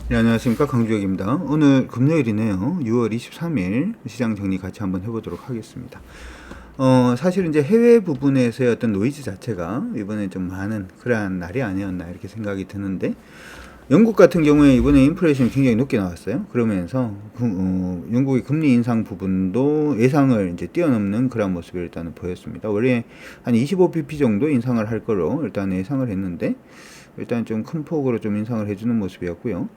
네, 안녕하십니까, 강주혁입니다. 오늘 금요일이네요. 6월 23일 시장 정리 같이 한번 해보도록 하겠습니다. 사실 이제 해외 부분에서의 어떤 노이즈 자체가 이번에 좀 많은 그러한 날이 아니었나 이렇게 생각이 드는데, 영국 같은 경우에 이번에 인플레이션이 굉장히 높게 나왔어요. 그러면서 영국의 금리 인상 부분도 예상을 이제 뛰어넘는 그런 모습을 일단은 보였습니다. 원래 한 25bp 정도 인상을 할 거로 일단 예상을 했는데, 일단 좀 큰 폭으로 좀 인상을 해주는 모습이었고요.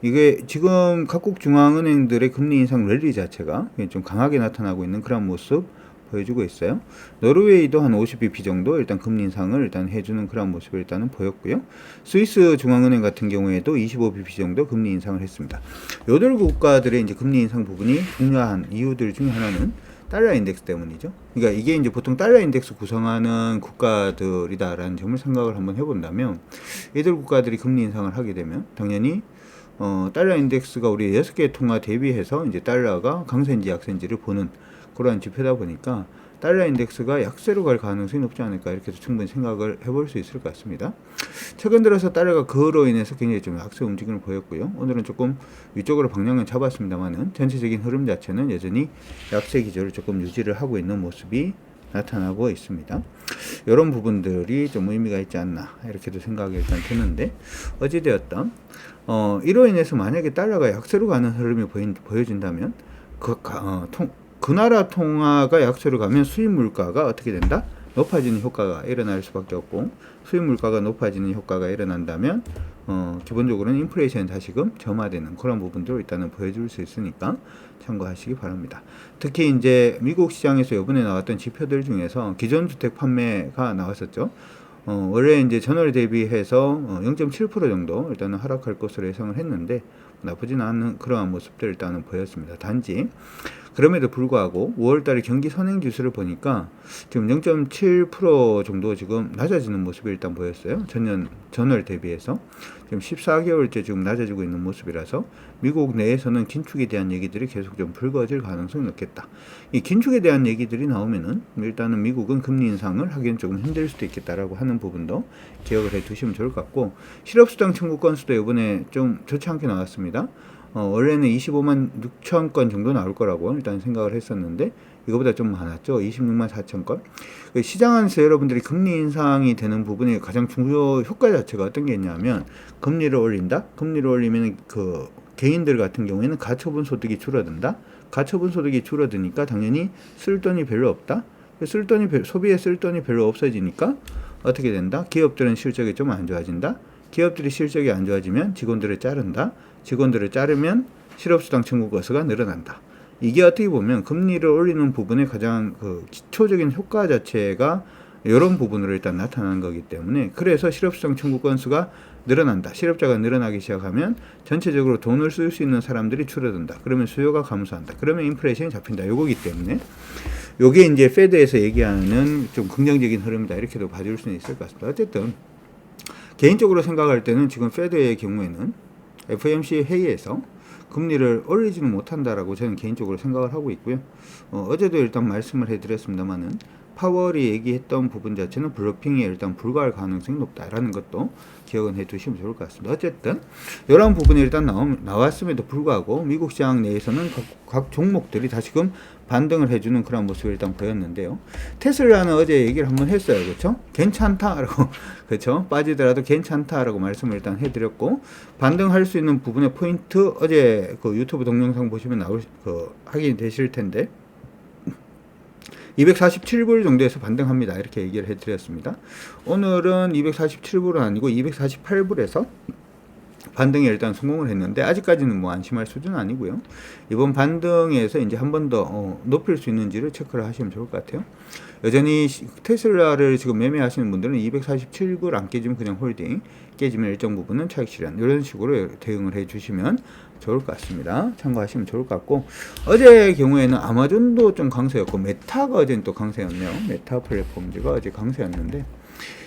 이게 지금 각국 중앙은행들의 금리 인상 랠리 자체가 좀 강하게 나타나고 있는 그런 모습 보여주고 있어요. 노르웨이도 한 50bp 정도 일단 금리 인상을 일단 해주는 그런 모습을 일단은 보였고요. 스위스 중앙은행 같은 경우에도 25bp 정도 금리 인상을 했습니다. 여덟 국가들의 이제 금리 인상 부분이 중요한 이유들 중에 하나는 달러 인덱스 때문이죠. 그러니까 이게 이제 보통 달러 인덱스 구성하는 국가들이다라는 점을 생각을 한번 해본다면, 이들 국가들이 금리 인상을 하게 되면 당연히 달러 인덱스가 우리 6개 통화 대비해서 이제 달러가 강세인지 약세인지를 보는 그러한 지표다 보니까 달러 인덱스가 약세로 갈 가능성이 높지 않을까 이렇게 해서 충분히 생각을 해볼 수 있을 것 같습니다. 최근 들어서 달러가 그로 인해서 굉장히 좀 약세 움직임을 보였고요. 오늘은 조금 위쪽으로 방향을 잡았습니다만은 전체적인 흐름 자체는 여전히 약세 기조를 조금 유지를 하고 있는 모습이 나타나고 있습니다. 이런 부분들이 좀 의미가 있지 않나 이렇게도 생각이 일단 드는데, 어찌되었던 이로 인해서 만약에 달러가 약세로 가는 흐름이 보여진다면 그 나라 통화가 약세로 가면 수입 물가가 어떻게 된다? 높아지는 효과가 일어날 수밖에 없고, 수입 물가가 높아지는 효과가 일어난다면 기본적으로는 인플레이션이 다시금 점화되는 그런 부분들을 일단은 보여줄 수 있으니까 참고하시기 바랍니다. 특히 이제 미국 시장에서 이번에 나왔던 지표들 중에서 기존 주택 판매가 나왔었죠. 원래 이제 전월 대비해서 0.7% 정도 일단은 하락할 것으로 예상을 했는데 나쁘진 않은 그러한 모습들 일단은 보였습니다. 단지 그럼에도 불구하고 5월달에 경기 선행 지수를 보니까 지금 0.7% 정도 지금 낮아지는 모습이 일단 보였어요. 전월 대비해서 지금 14개월째 지금 낮아지고 있는 모습이라서 미국 내에서는 긴축에 대한 얘기들이 계속 좀 불거질 가능성이 높겠다. 이 긴축에 대한 얘기들이 나오면은 일단은 미국은 금리 인상을 하기는 조금 힘들 수도 있겠다라고 하는 부분도 기억을 해 두시면 좋을 것 같고, 실업수당 청구 건수도 이번에 좀 좋지 않게 나왔습니다. 원래는 25만 6천 건 정도 나올 거라고 일단 생각을 했었는데 이거보다 좀 많았죠. 26만 4천 건. 시장 안에서 여러분들이 금리 인상이 되는 부분의 가장 중요 효과 자체가 어떤 게 있냐면, 금리를 올린다. 금리를 올리면 그 개인들 같은 경우에는 가처분 소득이 줄어든다. 가처분 소득이 줄어드니까 당연히 쓸 돈이 별로 없다. 소비에 쓸 돈이 별로 없어지니까 어떻게 된다? 기업들은 실적이 좀 안 좋아진다. 기업들이 실적이 안 좋아지면 직원들을 자른다. 직원들을 자르면 실업수당 청구 건수가 늘어난다. 이게 어떻게 보면 금리를 올리는 부분의 가장 그 기초적인 효과 자체가 이런 부분으로 일단 나타나는 거기 때문에, 그래서 실업수당 청구 건수가 늘어난다. 실업자가 늘어나기 시작하면 전체적으로 돈을 쓸 수 있는 사람들이 줄어든다. 그러면 수요가 감소한다. 그러면 인플레이션이 잡힌다. 요거기 때문에 요게 이제 페드에서 얘기하는 좀 긍정적인 흐름이다. 이렇게도 봐줄 수는 있을 것 같습니다. 어쨌든 개인적으로 생각할 때는 지금 페드의 경우에는 FOMC 회의에서 금리를 올리지는 못한다라고 저는 개인적으로 생각을 하고 있고요. 어제도 일단 말씀을 해드렸습니다만은 파월이 얘기했던 부분 자체는 블러핑에 일단 불과할 가능성이 높다라는 것도 기억은 해두시면 좋을 것 같습니다. 어쨌든 이런 부분이 일단 나왔음에도 불구하고 미국 시장 내에서는 각 종목들이 다시금 반등을 해주는 그런 모습을 일단 보였는데요. 테슬라는 어제 얘기를 한번 했어요. 그렇죠? 괜찮다라고 그렇죠? 빠지더라도 괜찮다라고 말씀을 일단 해드렸고, 반등할 수 있는 부분의 포인트 어제 그 유튜브 동영상 보시면 확인이 되실 텐데 247불 정도에서 반등합니다. 이렇게 얘기를 해드렸습니다. 오늘은 247불은 아니고 248불에서 반등에 일단 성공을 했는데 아직까지는 뭐 안심할 수준은 아니고요. 이번 반등에서 이제 한 번 더 높일 수 있는지를 체크를 하시면 좋을 것 같아요. 여전히 테슬라를 지금 매매하시는 분들은 247불 안 깨지면 그냥 홀딩, 깨지면 일정 부분은 차익 실현, 이런 식으로 대응을 해주시면 좋을 것 같습니다. 참고하시면 좋을 것 같고, 어제 경우에는 아마존도 좀 강세였고 메타가 어제는 또 강세였네요. 메타 플랫폼즈가 어제 강세였는데,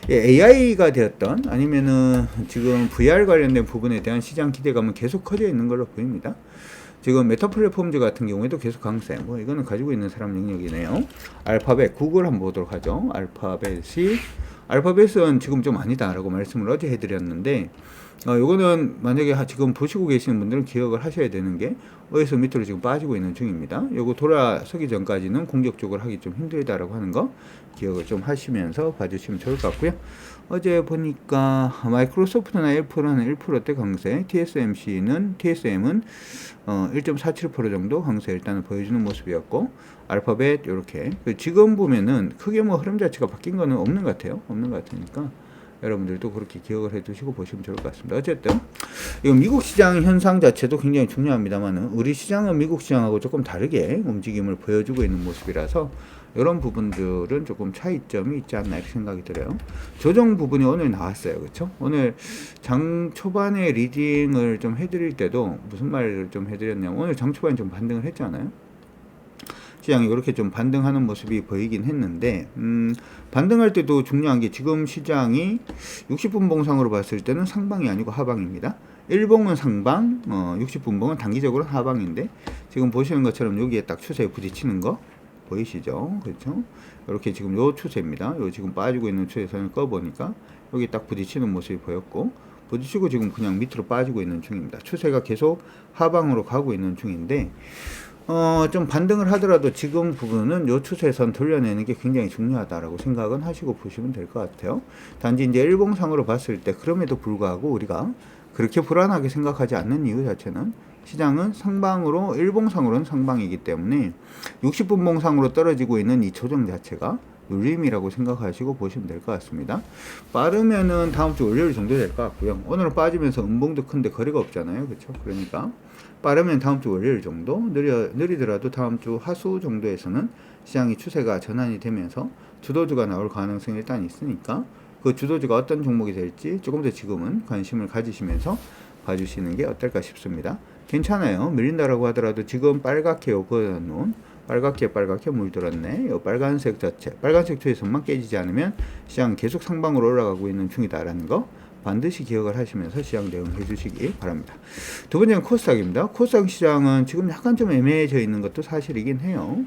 AI가 되었던 아니면은 지금 VR 관련된 부분에 대한 시장 기대감은 계속 커져 있는 걸로 보입니다. 지금 메타 플랫폼즈 같은 경우에도 계속 강세, 뭐 이거는 가지고 있는 사람 영역이네요. 알파벳, 구글 한번 보도록 하죠. 알파벳은 지금 좀 아니다라고 말씀을 어제 해드렸는데, 요거는 만약에 지금 보시고 계시는 분들은 기억을 하셔야 되는 게 어에서 밑으로 지금 빠지고 있는 중입니다. 요거 돌아서기 전까지는 공격적으로 하기 좀 힘들다라고 하는 거 기억을 좀 하시면서 봐주시면 좋을 것 같고요. 어제 보니까 마이크로소프트나 애플은 1%대 강세, TSM은 1.47% 정도 강세 일단은 보여주는 모습이었고, 알파벳 이렇게 지금 보면은 크게 뭐 흐름 자체가 바뀐 거는 없는 것 같아요. 없는 것 같으니까 여러분들도 그렇게 기억을 해 두시고 보시면 좋을 것 같습니다. 어쨌든 이거 미국 시장 현상 자체도 굉장히 중요합니다만은 우리 시장은 미국 시장하고 조금 다르게 움직임을 보여주고 있는 모습이라서 이런 부분들은 조금 차이점이 있지 않나 이렇게 생각이 들어요. 조정 부분이 오늘 나왔어요. 그렇죠? 오늘 장 초반에 리딩을 좀 해드릴 때도 무슨 말을 좀 해드렸냐면 오늘 장 초반에 좀 반등을 했잖아요. 시장이 이렇게 좀 반등하는 모습이 보이긴 했는데 반등할 때도 중요한 게 지금 시장이 60분봉상으로 봤을 때는 상방이 아니고 하방입니다. 1봉은 상방, 60분봉은 단기적으로 하방인데 지금 보시는 것처럼 여기에 딱 추세에 부딪히는 거 보이시죠? 그렇죠? 이렇게 지금 요 추세입니다. 요 지금 빠지고 있는 추세선을 꺼보니까 여기 딱 부딪히는 모습이 보였고 부딪히고 지금 그냥 밑으로 빠지고 있는 중입니다. 추세가 계속 하방으로 가고 있는 중인데 좀 반등을 하더라도 지금 부분은 요 추세선 돌려내는 게 굉장히 중요하다라고 생각은 하시고 보시면 될 것 같아요. 단지 이제 일봉상으로 봤을 때 그럼에도 불구하고 우리가 그렇게 불안하게 생각하지 않는 이유 자체는 시장은 상방으로 일봉상으로는 상방이기 때문에 60분봉상으로 떨어지고 있는 이 조정 자체가 눌림이라고 생각하시고 보시면 될 것 같습니다. 빠르면은 다음 주 월요일 정도 될 것 같고요. 오늘은 빠지면서 음봉도 큰데 거리가 없잖아요. 그렇죠? 그러니까 빠르면 다음 주 월요일 정도, 느리더라도 다음 주 하수 정도에서는 시장이 추세가 전환이 되면서 주도주가 나올 가능성이 일단 있으니까 그 주도주가 어떤 종목이 될지 조금 더 지금은 관심을 가지시면서 봐주시는 게 어떨까 싶습니다. 괜찮아요. 밀린다라고 하더라도 지금 빨갛게 그어놓은 빨갛게 물들었네. 이 빨간색 자체, 빨간색 추세선만 깨지지 않으면 시장 계속 상방으로 올라가고 있는 중이다라는 거 반드시 기억을 하시면서 시장 대응해 주시기 바랍니다. 두 번째는 코스닥입니다. 코스닥 시장은 지금 약간 좀 애매해져 있는 것도 사실이긴 해요.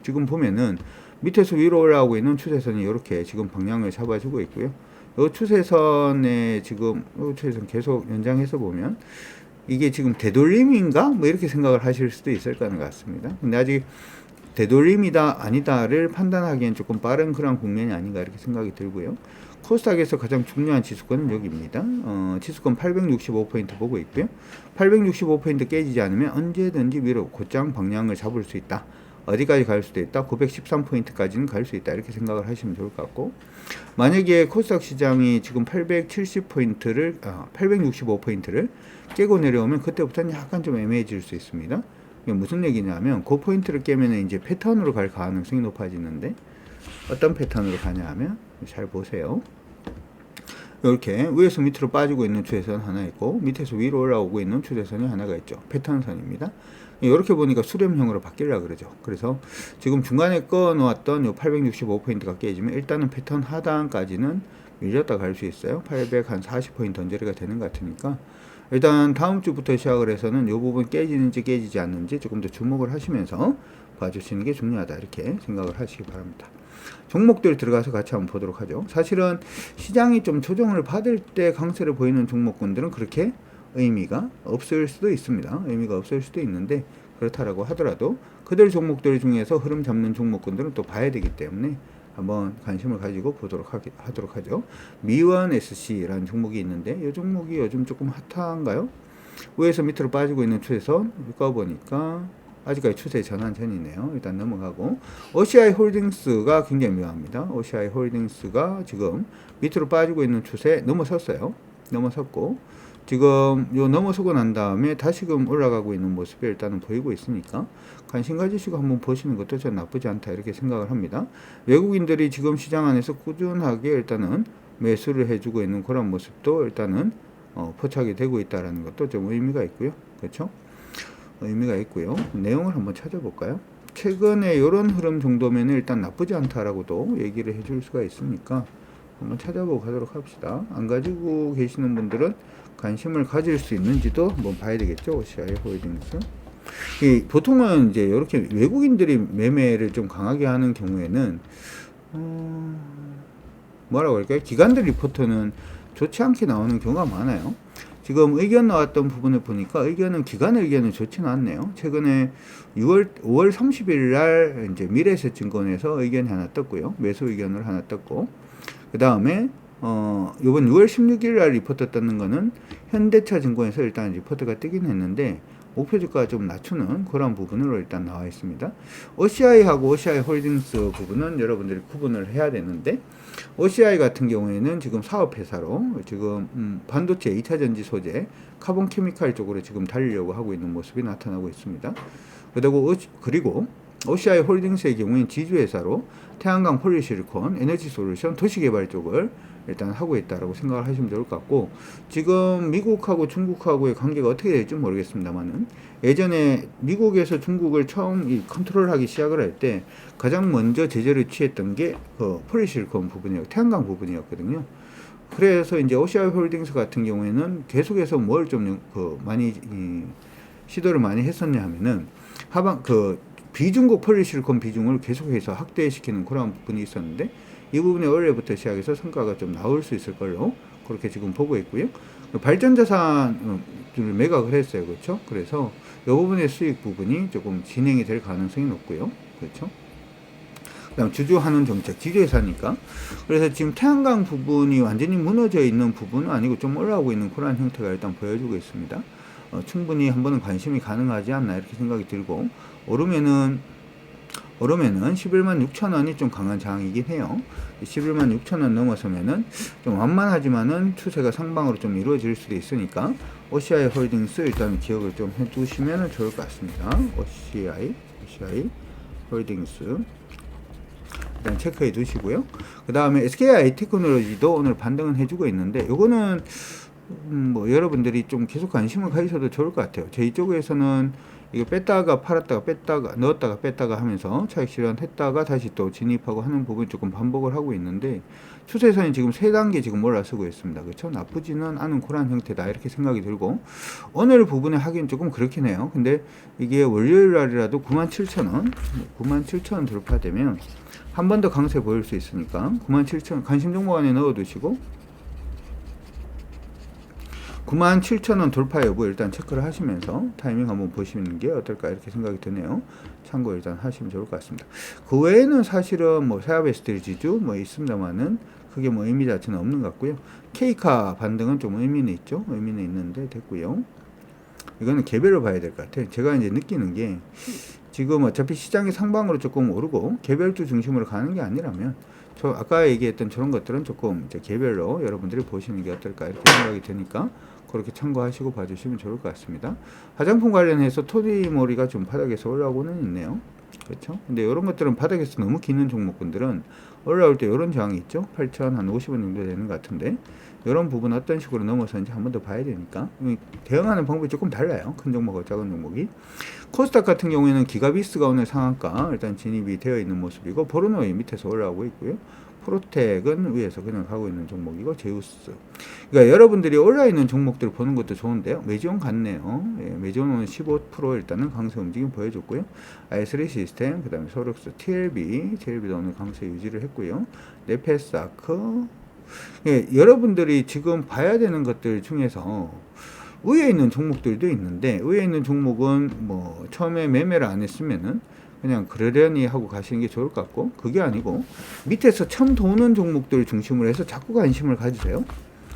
지금 보면은 밑에서 위로 올라오고 있는 추세선이 이렇게 지금 방향을 잡아주고 있고요. 이 추세선에 지금 이 추세선 계속 연장해서 보면 이게 지금 되돌림인가? 뭐 이렇게 생각을 하실 수도 있을 것 같습니다. 근데 아직 되돌림이다 아니다를 판단하기엔 조금 빠른 그런 국면이 아닌가 이렇게 생각이 들고요. 코스닥에서 가장 중요한 지수권은 여기입니다. 지수권 865포인트 보고 있고요. 865포인트 깨지지 않으면 언제든지 위로 곧장 방향을 잡을 수 있다. 어디까지 갈 수도 있다. 913포인트까지는 갈 수 있다. 이렇게 생각을 하시면 좋을 것 같고, 만약에 코스닥 시장이 지금 870포인트를 865포인트를 깨고 내려오면 그때부터는 약간 좀 애매해질 수 있습니다. 이게 무슨 얘기냐면 그 포인트를 깨면 이제 패턴으로 갈 가능성이 높아지는데 어떤 패턴으로 가냐 하면 잘 보세요. 이렇게 위에서 밑으로 빠지고 있는 추세선 하나 있고 밑에서 위로 올라오고 있는 추세선이 하나가 있죠. 패턴선입니다. 이렇게 보니까 수렴형으로 바뀌려고 그러죠. 그래서 지금 중간에 꺼놓았던 이 865포인트가 깨지면 일단은 패턴 하단까지는 밀렸다 갈 수 있어요. 840포인트 언저리가 되는 것 같으니까 일단 다음 주부터 시작을 해서는 이 부분 깨지는지 깨지지 않는지 조금 더 주목을 하시면서 봐주시는 게 중요하다 이렇게 생각을 하시기 바랍니다. 종목들 들어가서 같이 한번 보도록 하죠. 사실은 시장이 좀 조정을 받을 때 강세를 보이는 종목군들은 그렇게 의미가 없을 수도 있습니다. 의미가 없을 수도 있는데 그렇다라고 하더라도 그들 종목들 중에서 흐름 잡는 종목군들은 또 봐야 되기 때문에 한번 관심을 가지고 보도록 하도록 하죠. 미원 SC라는 종목이 있는데 이 종목이 요즘 조금 핫한가요? 위에서 밑으로 빠지고 있는 추세선 읽어보니까 아직까지 추세 전환 전이네요. 일단 넘어가고 OCI 홀딩스가 굉장히 묘합니다. OCI 홀딩스가 지금 밑으로 빠지고 있는 추세 넘어섰어요. 넘어섰고 지금 요 넘어서고 난 다음에 다시금 올라가고 있는 모습이 일단은 보이고 있으니까 관심 가지시고 한번 보시는 것도 전 나쁘지 않다 이렇게 생각을 합니다. 외국인들이 지금 시장 안에서 꾸준하게 일단은 매수를 해주고 있는 그런 모습도 일단은 포착이 되고 있다라는 것도 좀 의미가 있고요. 그렇죠? 의미가 있고요. 내용을 한번 찾아볼까요? 최근에 이런 흐름 정도면 일단 나쁘지 않다라고도 얘기를 해줄 수가 있으니까 한번 찾아보고 가도록 합시다. 안 가지고 계시는 분들은 관심을 가질 수 있는지도 한번 봐야 되겠죠. OCI 홀딩스. 보통은 이제 이렇게 외국인들이 매매를 좀 강하게 하는 경우에는 뭐라고 할까요? 기관들 리포트는 좋지 않게 나오는 경우가 많아요. 지금 의견 나왔던 부분을 보니까 의견은 기관 의견은 좋지는 않네요. 최근에 5월 30일 날 이제 미래에셋증권에서 의견이 하나 떴고요. 매수 의견을 하나 떴고, 그 다음에 요번 6월 16일 날 리포트 떴는 거는 현대차 증권에서 일단 리포트가 뜨긴 했는데 목표 주가 좀 낮추는 그런 부분으로 일단 나와 있습니다. OCI하고 OCI 홀딩스 부분은 여러분들이 구분을 해야 되는데, OCI 같은 경우에는 지금 사업회사로 지금 반도체 2차 전지 소재 카본 케미칼 쪽으로 지금 달리려고 하고 있는 모습이 나타나고 있습니다. 그리고 OCI 홀딩스의 경우에는 지주회사로 태양광 폴리실리콘, 에너지 솔루션, 도시개발 쪽을 일단 하고 있다라고 생각을 하시면 좋을 것 같고, 지금 미국하고 중국하고의 관계가 어떻게 될지 모르겠습니다만은 예전에 미국에서 중국을 처음 컨트롤하기 시작을 할 때 가장 먼저 제재를 취했던 게 그 폴리실리콘 부분이었고 태양광 부분이었거든요. 그래서 이제 OCI 홀딩스 같은 경우에는 계속해서 뭘 좀 많이 시도를 많이 했었냐 하면은 비중국 폴리실리콘 비중을 계속해서 확대시키는 그런 부분이 있었는데, 이 부분에 올해부터 시작해서 성과가 좀 나올 수 있을 걸로 그렇게 지금 보고 있고요. 발전자산을 매각을 했어요. 그렇죠? 그래서 이 부분의 수익 부분이 조금 진행이 될 가능성이 높고요. 그렇죠? 그다음 주주환원 정책, 지주회사니까. 그래서 지금 태양광 부분이 완전히 무너져 있는 부분은 아니고 좀 올라오고 있는 그런 형태가 일단 보여주고 있습니다. 충분히 한번은 관심이 가능하지 않나 이렇게 생각이 들고, 오르면은 11만 6천 원이 좀 강한 저항이긴 해요. 11만 6천 원 넘어서면은 좀 완만하지만은 추세가 상방으로 좀 이루어질 수도 있으니까 OCI 홀딩스 일단 기억을 좀 해두시면 좋을 것 같습니다. OCI 홀딩스 일단 체크해 두시고요. 그 다음에 SKI 테크놀로지도 오늘 반등은 해주고 있는데, 요거는 뭐 여러분들이 좀 계속 관심을 가지셔도 좋을 것 같아요. 저희 쪽에서는 이거 뺐다가 팔았다가 뺐다가 넣었다가 뺐다가 하면서 차익 실현했다가 다시 또 진입하고 하는 부분 조금 반복을 하고 있는데, 추세선이 지금 3단계 지금 올라서고 있습니다. 그렇죠? 나쁘지는 않은 그런 형태다 이렇게 생각이 들고, 오늘 부분에 하긴 조금 그렇긴 해요. 근데 이게 월요일 날이라도 97,000원 돌파되면 한 번 더 강세 보일 수 있으니까 97,000원 관심 종목 안에 넣어두시고 97,000원 돌파 여부 일단 체크를 하시면서 타이밍 한번 보시는 게 어떨까 이렇게 생각이 드네요. 참고 일단 하시면 좋을 것 같습니다. 그 외에는 사실은 뭐 세아베스트 지주 뭐 있습니다만은 그게 뭐 의미 자체는 없는 것 같고요. K카 반등은 좀 의미는 있죠. 의미는 있는데 됐고요. 이거는 개별로 봐야 될 것 같아요. 제가 이제 느끼는 게 지금 어차피 시장이 상방으로 조금 오르고 개별주 중심으로 가는 게 아니라면 저 아까 얘기했던 저런 것들은 조금 이제 개별로 여러분들이 보시는 게 어떨까 이렇게 생각이 드니까 그렇게 참고하시고 봐주시면 좋을 것 같습니다. 화장품 관련해서 토디모리가 좀 바닥에서 올라오고는 있네요. 그렇죠? 근데 이런 것들은 바닥에서 너무 기는 종목군들은 올라올 때 이런 저항이 있죠. 8,050원 정도 되는 것 같은데, 이런 부분 어떤 식으로 넘어서는지 한 번 더 봐야 되니까 대응하는 방법이 조금 달라요. 큰 종목과 작은 종목이. 코스닥 같은 경우에는 기가비스가 오늘 상한가 일단 진입이 되어 있는 모습이고, 포르노이 밑에서 올라오고 있고요. 프로텍은 위에서 그냥 가고 있는 종목이고, 제우스. 그러니까 여러분들이 올라있는 종목들을 보는 것도 좋은데요. 메지온 같네요. 예, 메지온 오늘 15% 일단은 강세 움직임 보여줬고요. i3 시스템, 그 다음에 소록스, TLB도 오늘 강세 유지를 했고요. 네페스아크. 예, 여러분들이 지금 봐야 되는 것들 중에서 위에 있는 종목들도 있는데, 위에 있는 종목은 뭐 처음에 매매를 안 했으면은 그냥 그러려니 하고 가시는 게 좋을 것 같고, 그게 아니고 밑에서 처음 도는 종목들 중심으로 해서 자꾸 관심을 가지세요.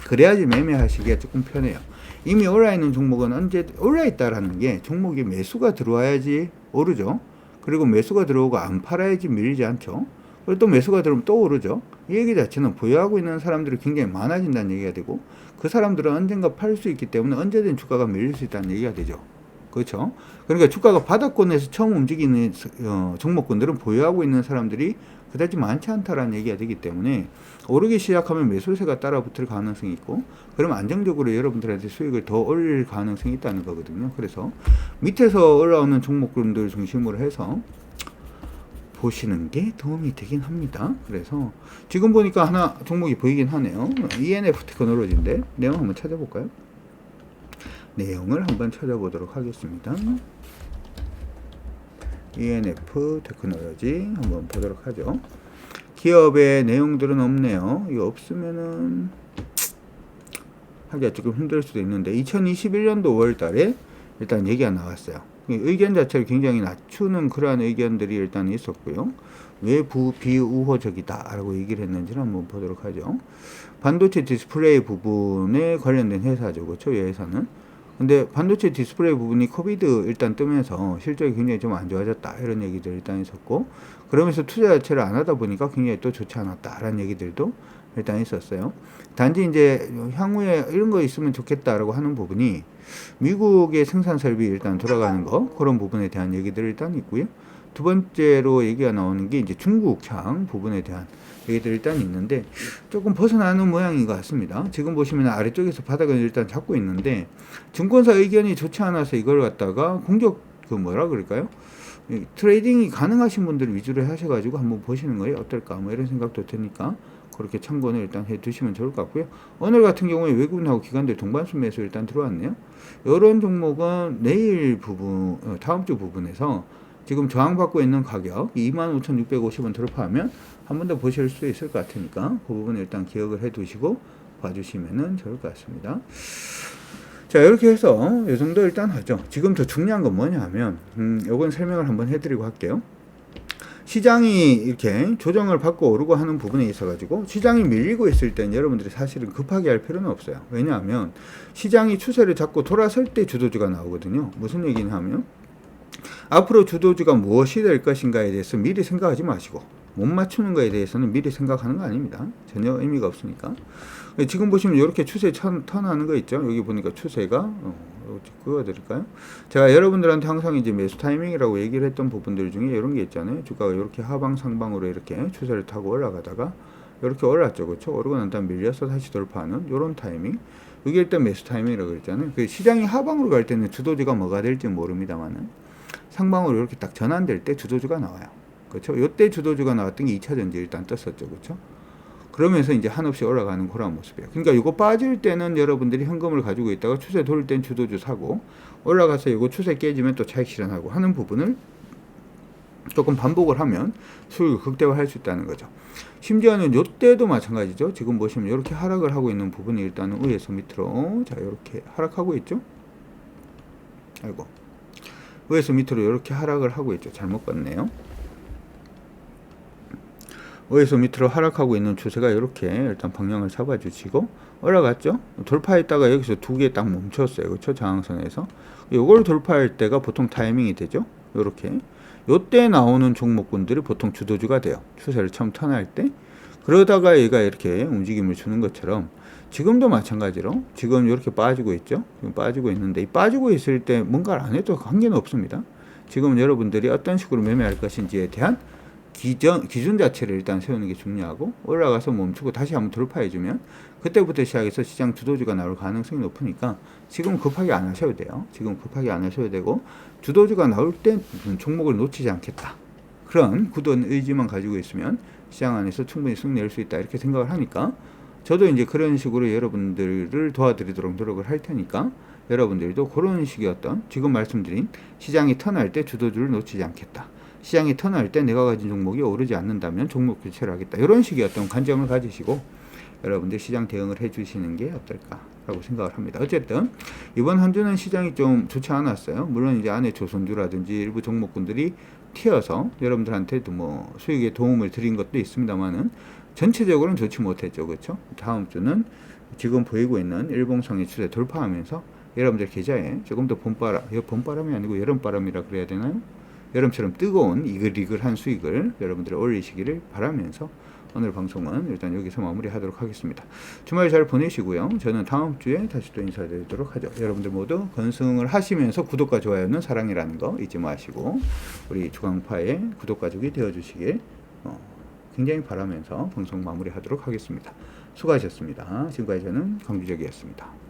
그래야지 매매하시기가 조금 편해요. 이미 올라있는 종목은 언제 올라있다라는 게 종목이 매수가 들어와야지 오르죠. 그리고 매수가 들어오고 안 팔아야지 밀리지 않죠. 그리고 또 매수가 들어오면 또 오르죠. 이 얘기 자체는 보유하고 있는 사람들이 굉장히 많아진다는 얘기가 되고, 그 사람들은 언젠가 팔 수 있기 때문에 언제든 주가가 밀릴 수 있다는 얘기가 되죠. 그렇죠? 그러니까 주가가 바닥권에서 처음 움직이는 종목군들은 보유하고 있는 사람들이 그다지 많지 않다라는 얘기가 되기 때문에, 오르기 시작하면 매수세가 따라 붙을 가능성이 있고, 그러면 안정적으로 여러분들한테 수익을 더 올릴 가능성이 있다는 거거든요. 그래서 밑에서 올라오는 종목군들 중심으로 해서 보시는 게 도움이 되긴 합니다. 그래서 지금 보니까 하나 종목이 보이긴 하네요. ENF 테크놀로지인데 내용 한번 찾아볼까요? 내용을 한번 찾아보도록 하겠습니다. ENF 테크놀로지 한번 보도록 하죠. 기업의 내용들은 없네요. 이거 없으면은 하기가 조금 힘들 수도 있는데 2021년도 5월 달에 일단 얘기가 나왔어요. 의견 자체를 굉장히 낮추는 그러한 의견들이 일단 있었고요. 왜 비우호적이다라고 얘기를 했는지를 한번 보도록 하죠. 반도체 디스플레이 부분에 관련된 회사죠. 그렇죠? 이 회사는. 근데 반도체 디스플레이 부분이 코비드 일단 뜨면서 실적이 굉장히 좀 안 좋아졌다. 이런 얘기들 일단 있었고, 그러면서 투자 자체를 안 하다 보니까 굉장히 또 좋지 않았다라는 얘기들도 일단 있었어요. 단지 이제 향후에 이런 거 있으면 좋겠다라고 하는 부분이 미국의 생산 설비 일단 돌아가는 거, 그런 부분에 대한 얘기들 일단 있고요. 두 번째로 얘기가 나오는 게 이제 중국향 부분에 대한 얘기들 일단 있는데 조금 벗어나는 모양인 것 같습니다. 지금 보시면 아래쪽에서 바닥을 일단 잡고 있는데 증권사 의견이 좋지 않아서 이걸 갖다가 공격 뭐라 그럴까요? 트레이딩이 가능하신 분들 위주로 하셔가지고 한번 보시는 거예요. 어떨까? 뭐 이런 생각도 드니까 그렇게 참고는 일단 해 두시면 좋을 것 같고요. 오늘 같은 경우에 외국인하고 기관들 동반수 매수 일단 들어왔네요. 이런 종목은 내일 부분, 다음 주 부분에서 지금 저항받고 있는 가격 25,650원 돌파하면 한 번 더 보실 수 있을 것 같으니까 그 부분 일단 기억을 해 두시고 봐주시면 좋을 것 같습니다. 자, 이렇게 해서 이 정도 일단 하죠. 지금 더 중요한 건 뭐냐 하면 요건 설명을 한번 해드리고 할게요. 시장이 이렇게 조정을 받고 오르고 하는 부분에 있어 가지고 시장이 밀리고 있을 땐 여러분들이 사실은 급하게 할 필요는 없어요. 왜냐하면 시장이 추세를 잡고 돌아설 때 주도주가 나오거든요. 무슨 얘기냐 하면 앞으로 주도주가 무엇이 될 것인가에 대해서 미리 생각하지 마시고 못 맞추는 거에 대해서는 미리 생각하는 거 아닙니다. 전혀 의미가 없으니까. 지금 보시면 이렇게 추세 턴하는 거 있죠. 여기 보니까 추세가 그거 드릴까요? 제가 여러분들한테 항상 이제 매수 타이밍이라고 얘기를 했던 부분들 중에 이런 게 있잖아요. 주가가 이렇게 하방 상방으로 이렇게 추세를 타고 올라가다가 이렇게 올랐죠. 그렇죠? 오르고 난 다음 밀려서 다시 돌파하는 이런 타이밍. 이게 일단 매수 타이밍이라고 그랬잖아요. 그 시장이 하방으로 갈 때는 주도주가 뭐가 될지 모릅니다만은 상방으로 이렇게 딱 전환될 때 주도주가 나와요. 그렇죠? 이때 주도주가 나왔던 게 2차전지 일단 떴었죠. 그렇죠? 그러면서 이제 한없이 올라가는 그런 모습이에요. 그러니까 이거 빠질 때는 여러분들이 현금을 가지고 있다가 추세 돌 땐 주도주 사고 올라가서 이거 추세 깨지면 또 차익 실현하고 하는 부분을 조금 반복을 하면 수익을 극대화할 수 있다는 거죠. 심지어는 이때도 마찬가지죠. 지금 보시면 이렇게 하락을 하고 있는 부분이 일단은 위에서 밑으로 자 이렇게 하락하고 있죠. 아이고 위에서 밑으로 이렇게 하락을 하고 있죠. 잘못 봤네요. 위에서 밑으로 하락하고 있는 추세가 이렇게 일단 방향을 잡아주시고 올라갔죠. 돌파했다가 여기서 두 개 딱 멈췄어요. 그렇죠? 저항선에서 이걸 돌파할 때가 보통 타이밍이 되죠. 이렇게 요때 나오는 종목군들이 보통 주도주가 돼요. 추세를 처음 턴할 때. 그러다가 얘가 이렇게 움직임을 주는 것처럼 지금도 마찬가지로 지금 이렇게 빠지고 있죠. 지금 빠지고 있는데 이 빠지고 있을 때 뭔가를 안 해도 관계는 없습니다. 지금 여러분들이 어떤 식으로 매매할 것인지에 대한 기준 자체를 일단 세우는 게 중요하고 올라가서 멈추고 다시 한번 돌파해주면 그때부터 시작해서 시장 주도주가 나올 가능성이 높으니까 지금 급하게 안 하셔도 돼요. 지금 급하게 안 하셔도 되고 주도주가 나올 때 종목을 놓치지 않겠다. 그런 굳은 의지만 가지고 있으면 시장 안에서 충분히 수익 낼 수 있다 이렇게 생각을 하니까 저도 이제 그런 식으로 여러분들을 도와드리도록 노력을 할 테니까 여러분들도 그런 식의 어떤 지금 말씀드린 시장이 턴할 때 주도주를 놓치지 않겠다. 시장이 턴할 때 내가 가진 종목이 오르지 않는다면 종목 교체를 하겠다. 이런 식의 어떤 관점을 가지시고 여러분들 시장 대응을 해주시는 게 어떨까라고 생각을 합니다. 어쨌든 이번 한 주는 시장이 좀 좋지 않았어요. 물론 이제 안에 조선주라든지 일부 종목군들이 튀어서 여러분들한테도 뭐 수익에 도움을 드린 것도 있습니다만은 전체적으로는 좋지 못했죠. 그렇죠? 다음 주는 지금 보이고 있는 일봉상의 추세 돌파하면서 여러분들 계좌에 조금 더 봄바람이 아니고 여름바람이라 그래야 되나요? 여름처럼 뜨거운 이글이글한 수익을 여러분들이 올리시기를 바라면서 오늘 방송은 일단 여기서 마무리하도록 하겠습니다. 주말 잘 보내시고요. 저는 다음 주에 다시 또 인사드리도록 하죠. 여러분들 모두 건승을 하시면서 구독과 좋아요는 사랑이라는 거 잊지 마시고 우리 주강파의 구독 가족이 되어주시길 굉장히 바라면서 방송 마무리하도록 하겠습니다. 수고하셨습니다. 지금까지 저는 강주적이었습니다.